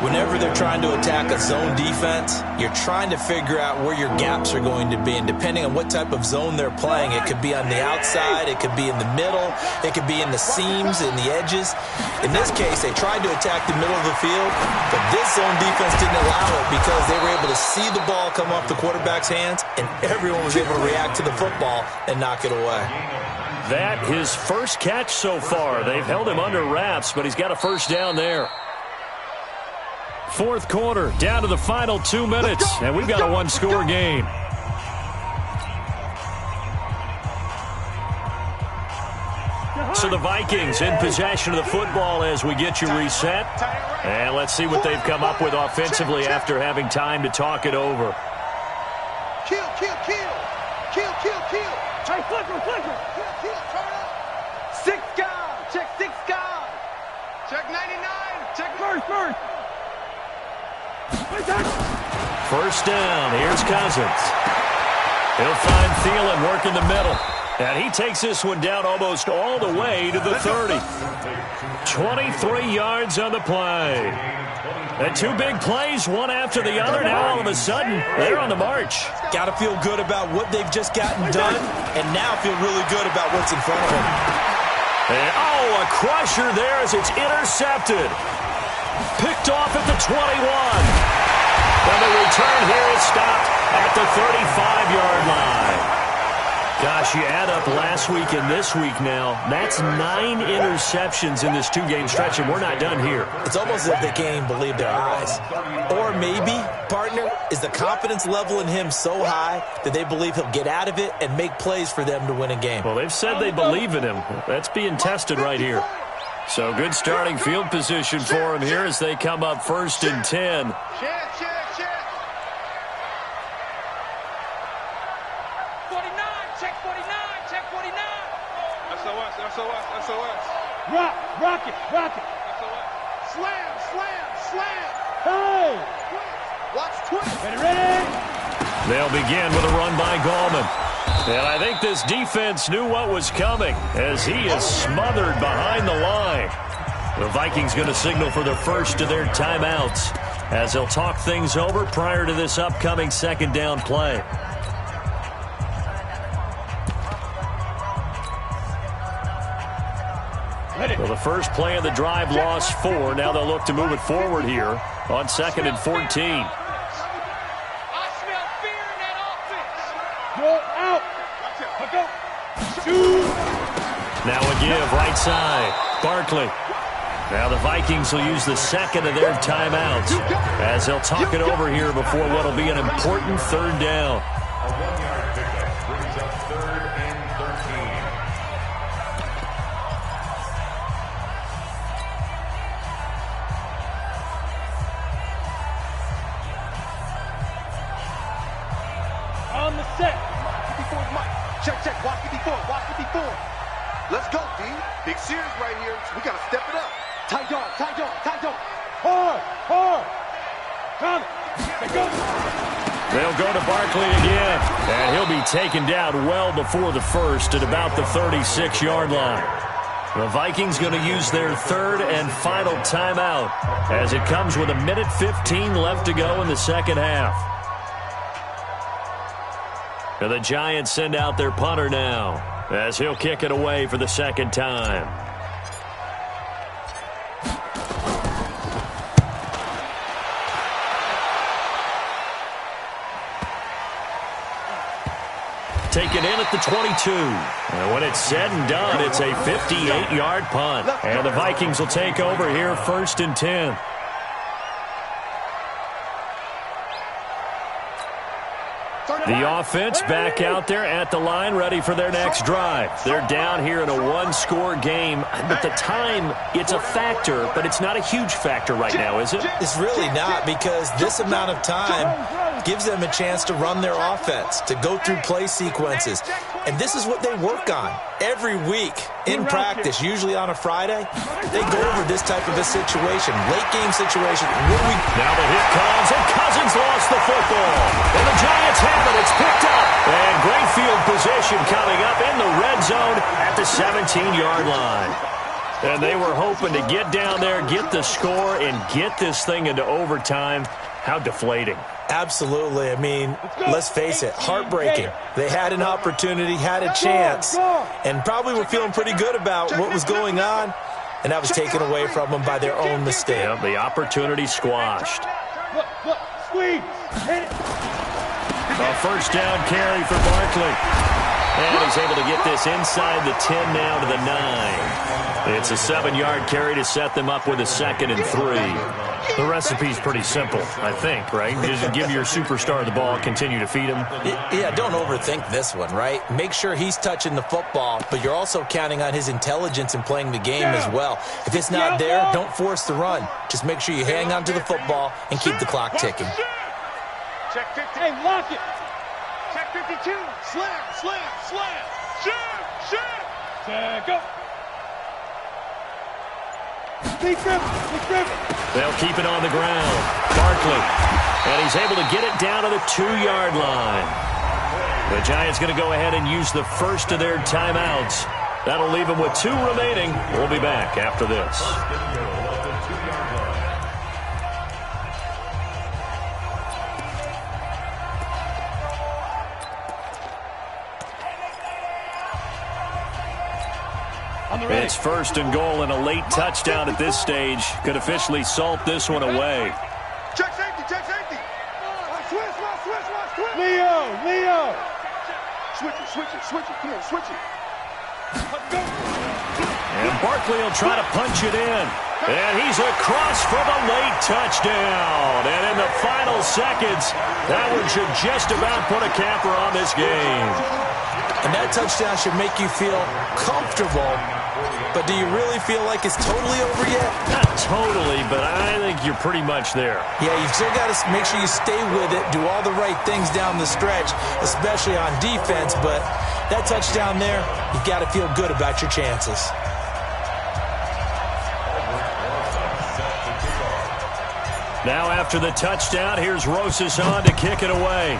Whenever they're trying to attack a zone defense, you're trying to figure out where your gaps are going to be. And depending on what type of zone they're playing, it could be on the outside, it could be in the middle, it could be in the seams and the edges. In this case, they tried to attack the middle of the field, but this zone defense didn't allow it because they were able to see the ball come off the quarterback's hands, and everyone was able to react to the football and knock it away. That his first catch so far. They've held him under wraps, but he's got a first down there. Fourth quarter, down to the final 2 minutes, and we've got a one-score game. So the Vikings in possession of the football as we get you reset. And let's see what they've come up with offensively after having time to talk it over. Kill, kill, kill. Kill, kill, kill. Hey, flicker, flicker. Kill, kill, turn up. 6 guys. Check 6 guys. Check 99. Check first. First down. Here's Cousins. He'll find Thielen working the middle. And he takes this one down almost all the way to the 30. 23 yards on the play. And 2 big plays, one after the other. Now all of a sudden, they're on the march. Got to feel good about what they've just gotten done, and now feel really good about what's in front of them. And, a crusher there as it's intercepted. Picked off at the 21. And the return here is stopped at the 35-yard line. Gosh, you add up last week and this week now, that's 9 interceptions in this 2-game stretch, and we're not done here. It's almost as if they can't even believe their eyes. Or maybe, partner, is the confidence level in him so high that they believe he'll get out of it and make plays for them to win a game. Well, they've said they believe in him. That's being tested right here. So good starting field position for him here as they come up 1st and 10. Rock it. Slam. Hey! Watch twist. Ready? They'll begin with a run by Gallman. And I think this defense knew what was coming as he is smothered behind the line. The Vikings going to signal for the first of their timeouts as they'll talk things over prior to this upcoming 2nd down play. Well, the first play of the drive lost 4. Now they'll look to move it forward here on 2nd and 14. I smell fear in that offense. Go out. Now a give right side. Barkley. Now the Vikings will use the 2nd of their timeouts as they'll talk it over here before what will be an important 3rd down. A 1-yard pickup brings up 3rd and 13. On the set. Check. Watch 54. Let's go, D. Big series right here. We got to step it up. Tight dog. Hard. Come. Let's go. They'll go to Barkley again, and he'll be taken down well before the first at about the 36-yard line. The Vikings going to use their 3rd and final timeout as it comes with 1:15 left to go in the 2nd half. And the Giants send out their punter now as he'll kick it away for the 2nd time. Taken in at the 22. And when it's said and done, it's a 58-yard punt. And the Vikings will take over here 1st and 10. The offense back out there at the line, ready for their next drive. They're down here in a 1-score game. But the time, it's a factor, but it's not a huge factor right now, is it? It's really not, because this amount of time gives them a chance to run their offense, to go through play sequences. And this is what they work on every week in practice, usually on a Friday. They go over this type of a situation, late-game situation. Now the hit comes, and Cousins lost the football. And the Giants have it. It's picked up. And great field position coming up in the red zone at the 17-yard line. And they were hoping to get down there, get the score, and get this thing into overtime. How deflating. Absolutely. I mean, let's face it, heartbreaking. They had an opportunity, had a chance, and probably were feeling pretty good about what was going on, and that was taken away from them by their own mistake. Yeah, the opportunity squashed. Look, squeeze. Hit it. A first down carry for Barkley. And he's able to get this inside the 10 now to the 9. It's a 7-yard carry to set them up with a 2nd and 3. The recipe's pretty simple, I think, right? Just give your superstar the ball, continue to feed him. Yeah, don't overthink this one, right? Make sure he's touching the football, but you're also counting on his intelligence in playing the game as well. If it's not there, don't force the run. Just make sure you hang on to the football and keep the clock ticking. Check 50. Hey, lock it. Check 52. Slam. Check, go. Be driven. They'll keep it on the ground. Barkley. And he's able to get it down to the 2-yard line. The Giants going to go ahead and use the first of their timeouts. That'll leave them with 2 remaining. We'll be back after this. It's 1st and goal, and a late touchdown at this stage could officially salt this one away. Check safety. Switch. Leo. Switch it. Come on, switch it. And Barkley will try to punch it in. And he's across for the late touchdown. And in the final seconds, that one should just about put a capper on this game. And that touchdown should make you feel comfortable. But do you really feel like it's totally over yet? Not totally, but I think you're pretty much there. Yeah, you've still got to make sure you stay with it, do all the right things down the stretch, especially on defense. But that touchdown there, you've got to feel good about your chances. Now after the touchdown, here's Rosas on to kick it away.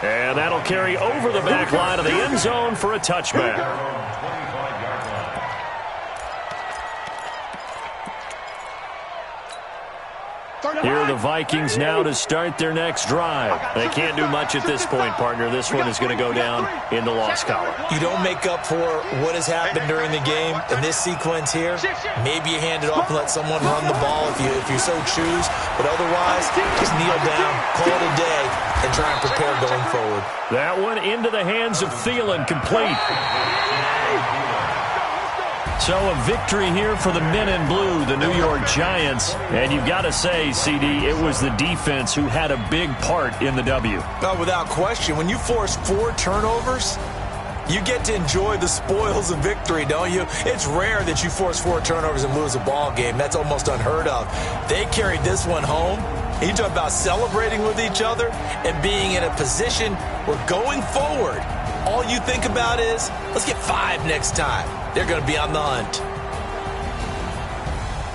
And that'll carry over the back line of the end zone for a touchback. Here are the Vikings now to start their next drive. They can't do much at this point, partner. This one is going to go down in the loss column. You don't make up for what has happened during the game in this sequence here. Maybe you hand it off and let someone run the ball if you so choose. But otherwise, just kneel down, call it a day, and try and prepare going forward. That one into the hands of Thielen, complete. So a victory here for the men in blue, the New York Giants. And you've got to say, CD, it was the defense who had a big part in the W. No, without question. When you force 4 turnovers, you get to enjoy the spoils of victory, don't you? It's rare that you force 4 turnovers and lose a ball game. That's almost unheard of. They carried this one home. You talk about celebrating with each other and being in a position where going forward, all you think about is, let's get 5 next time. They're going to be on the hunt.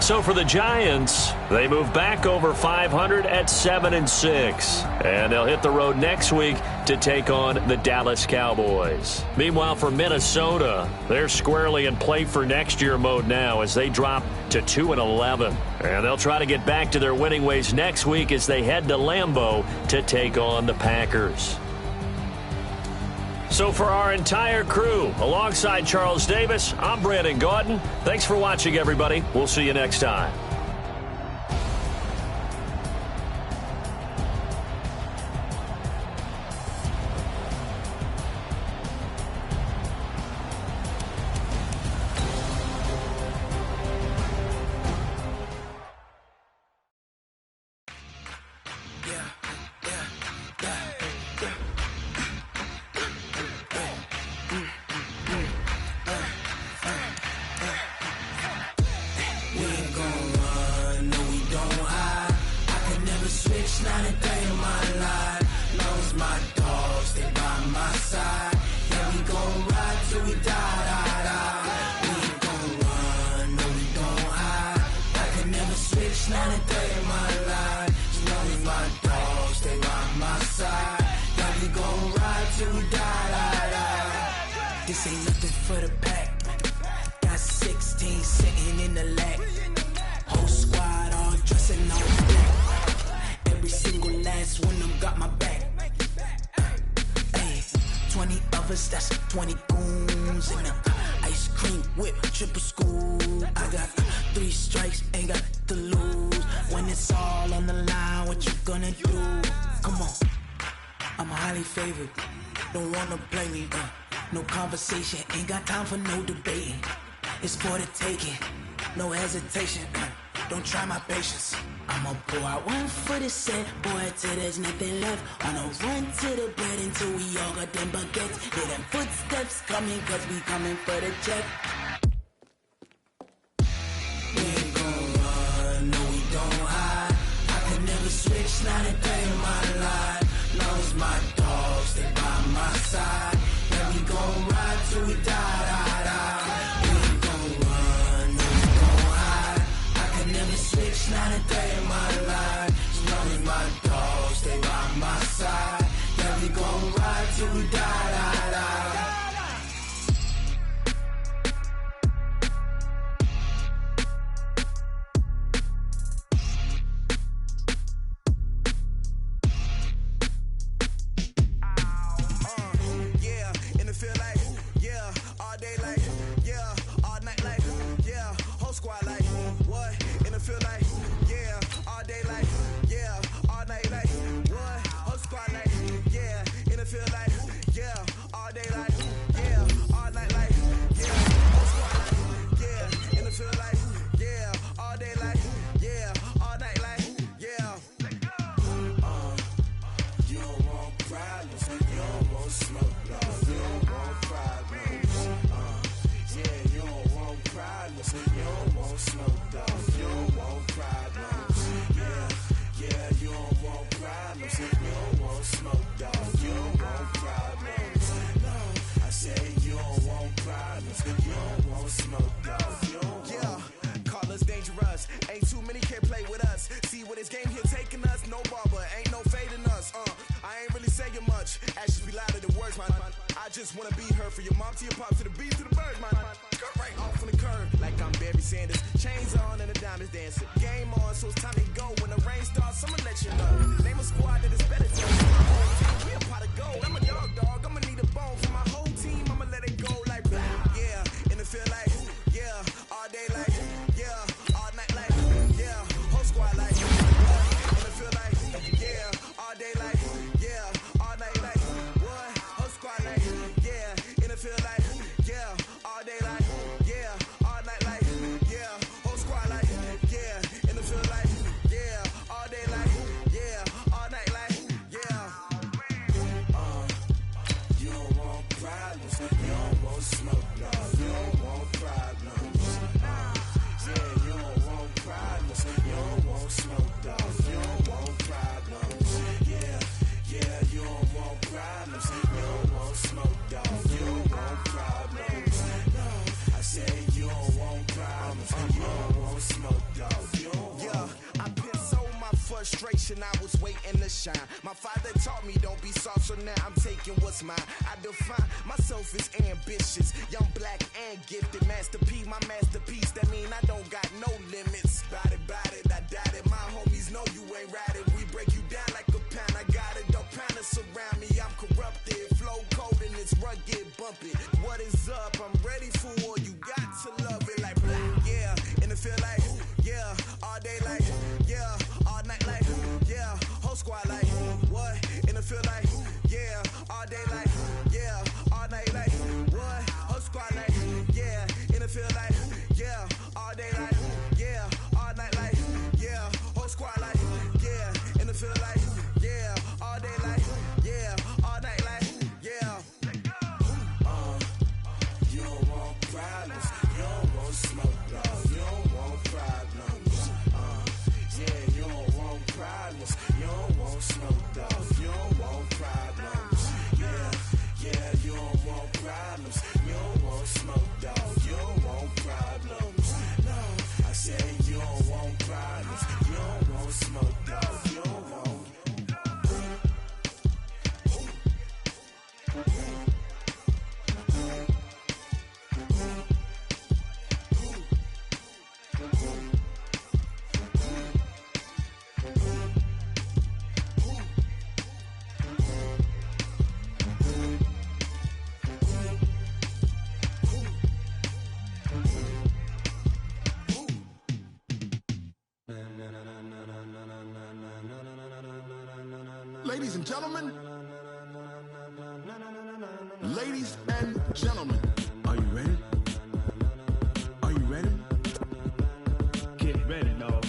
So for the Giants, they move back over 500 at 7-6. And they'll hit the road next week to take on the Dallas Cowboys. Meanwhile, for Minnesota, they're squarely in play for next year mode now as they drop to 2-11. And they'll try to get back to their winning ways next week as they head to Lambeau to take on the Packers. So for our entire crew, alongside Charles Davis, I'm Brandon Gaudin. Thanks for watching, everybody. We'll see you next time. We ain't gon' run. This ain't nothing for the pack. Got 16 sitting in the lag. Whole squad all dressing all black. Every single last one of them got my back. Hey, 20 of us, that's 20 goons in them. Ice cream whip, triple school. I got 3 strikes, ain't got to lose. When it's all on the line, what you gonna do? Come on, I'm highly favored. Don't wanna play me, no conversation, ain't got time for no debating. It's for the taking, no hesitation. Don't try my patience. I'ma pour out one for the set, boy, till there's nothing left. Wanna run to the bread until we all got them baguettes. Hear them footsteps coming, cause we coming for the check. We ain't gon' run, no we don't hide. I can never switch, not a day in my life. Long as my dogs, they by my side. Yeah, we gon' ride till we die. We ain't gon' run, no we don't hide. I can never switch, not a day in my life. As long as my dogs, they by my side. Yeah, we gon' ride till we die. I was waiting to shine. My father taught me don't be soft, so now I'm taking what's mine. I define myself as ambitious, young, black, and gifted. Masterpiece, my masterpiece. That mean I don't got no limits. Bout it, I doubt it. My homies know you ain't ride it. We break you down like a pound. I got it, don't pound it surround me. I'm corrupted, flow cold and it's rugged, bumpy. What is up? I'm ready for war. You got to love it like black, yeah. And it feel like, yeah, all day like, yeah, all night like, yeah, whole squad like, what? And it feel like, yeah, all day like, yeah, all night like, what? Whole squad like, yeah, and it feel like, yeah, all day like, yeah, all night like, yeah, whole squad like, yeah, and it feel like, yeah, all day like, yeah, all night like, yeah. You don't want problems, you don't want smoke, dog. You don't want problems. Yeah, you don't want problems, you don't want smoke, dog. You don't want problems. Yeah, Ladies and gentlemen, ladies and gentlemen, are you ready? Are you ready? Get ready, dog.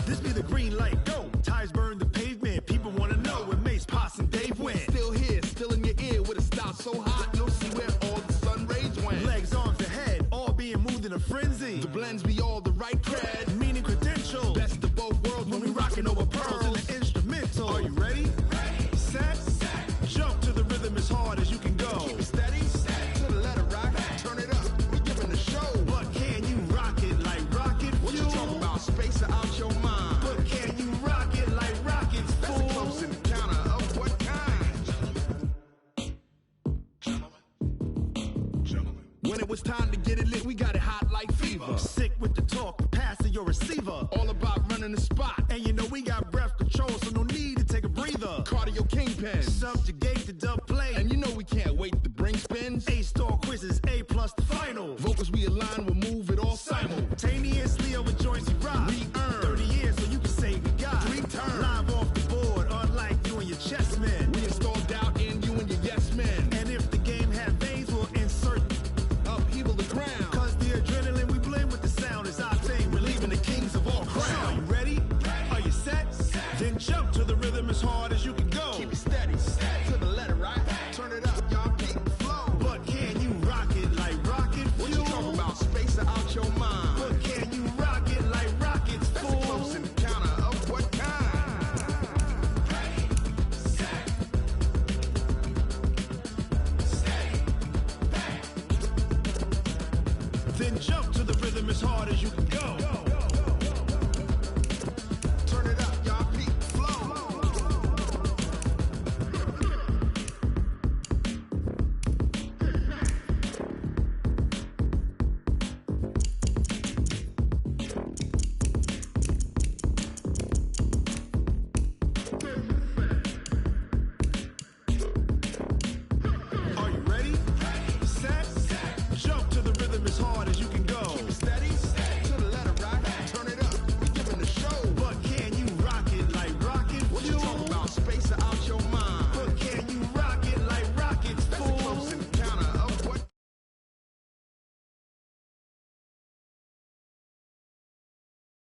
This be the green light, go. Tires burn the pavement. People want to know where Mace, Potts, and Dave went. Still here, still in your ear with a style so hot, you'll see where all the sun rays went. Legs, arms, and head, all being moved in a frenzy. The blends be all the right cred, meaning credentials. Best of both worlds when we rockin' over pearls in the instrumental. Are you ready? Ready. Set. Jump to the rhythm as hard as you can go. Keep it steady. To the letter rock. Turn it up. We giving the show. But can you rock it like rocket fuel? What you talking about? Space out your mind. But can you rock it like rockets, fool? That's a close encounter of what kind? Gentlemen. When it was time to get it lit, we got it hot like fever. Sick with the talk, passing your receiver. All about running the spot. And you know we got breath control, so no need to take a breather. Cardio kingpin. Subjugate the dub play. And you know we can't wait to bring spins. A-star quizzes, A+ the final. Vocals we align, we'll move it all simultaneously over joints we rock. We earn 30 years, so you can say we got 3 turns. Live off the board, unlike you and your chess men. We install doubt in you and your yes men. And if the game had veins, we'll insert upheaval the ground. Cause the adrenaline we blend with the sound is our thing. We're leaving the kings of all crowns. So are you ready? Are you set? Then jump to the rhythm as hard as you can go. Keep it steady. To the letter, right? Turn it up, y'all keep the flow. But can you rock it like rocket fuel? What you talking about? Space out your mind. But can you rock it like rockets, fool? That's a close encounter of what kind? Then jump to the rhythm as hard as you can go.